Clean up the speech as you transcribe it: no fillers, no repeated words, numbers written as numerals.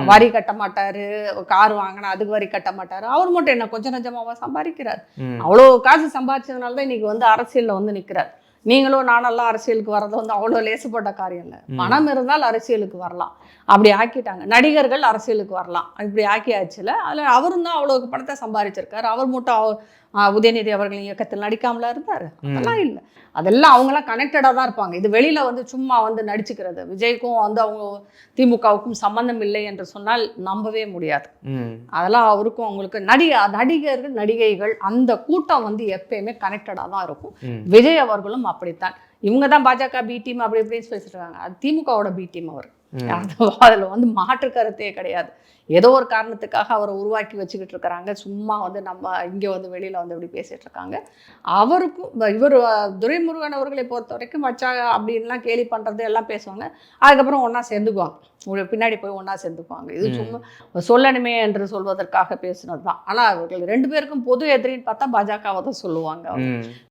வரி கட்ட மாட்டாரு, கார் வாங்கினா அதுக்கு வரி கட்ட மாட்டாரு. அவர் மட்டும் என்ன கொஞ்சம் நஞ்சமாவா சம்பாதிக்கிறார்? அவ்வளோ காசு சம்பாதிச்சதுனால தான் இன்னைக்கு வந்து அரசியல்ல வந்து நிற்கிறார். நீங்களும் நானெல்லாம் அரசியலுக்கு வர்றது வந்து அவ்வளோ லேசுப்பட்ட காரியம் இல்லை. பணம் இருந்தால் அரசியலுக்கு வரலாம். அப்படி ஆக்கிட்டாங்க. நடிகர்கள் அரசியலுக்கு வரலாம். இப்படி ஆக்கியாச்சுல. அதில் அவரும் தான் அவ்வளோ பணத்தை சம்பாதிச்சிருக்காரு. அவர் மட்டும் உதயநிதி அவர்களின் இயக்கத்தில் நடிக்காமலா இருந்தார்? அதெல்லாம் இல்லை. அதெல்லாம் அவங்களாம் கனெக்டடாக தான் இருப்பாங்க. இது வெளியில் வந்து சும்மா வந்து நடிச்சுக்கிறது. விஜய்க்கும் வந்து அவங்க திமுகவுக்கும் சம்பந்தம் இல்லை என்று சொன்னால் நம்பவே முடியாது. அதெல்லாம் அவருக்கும் அவங்களுக்கு நடிகர்கள் நடிகைகள் அந்த கூட்டம் வந்து எப்பயுமே கனெக்டடாக தான் இருக்கும். விஜய் அவர்களும் அப்படித்தான். இவங்க தான் பாஜக பி டீம் அப்படி இப்படின்னு பேசிட்டு இருக்காங்க. அது திமுகவோட பி டீம் அவர். அதில் வந்து மாற்று கருத்தே கிடையாது. ஏதோ ஒரு காரணத்துக்காக அவரை உருவாக்கி வச்சுக்கிட்டு இருக்கிறாங்க. சும்மா வந்து நம்ம இங்கே வந்து வெளியில் வந்து இப்படி பேசிகிட்டு இருக்காங்க. அவருக்கும் இவர் துரைமுருகன் அவர்களை பொறுத்த வரைக்கும் வச்சா அப்படின்லாம் கேலி பண்ணுறது எல்லாம் பேசுவாங்க. அதுக்கப்புறம் ஒன்றா சேர்ந்துக்குவாங்க. பின்னாடி போய் ஒன்றா சேர்ந்துக்குவாங்க. இது சும்மா சொல்லணுமே என்று சொல்வதற்காக பேசுனது தான். ஆனால் அவர்கள் 2 பேருக்கும் பொது எதிரின்னு பார்த்தா பாஜகவை தான் சொல்லுவாங்க.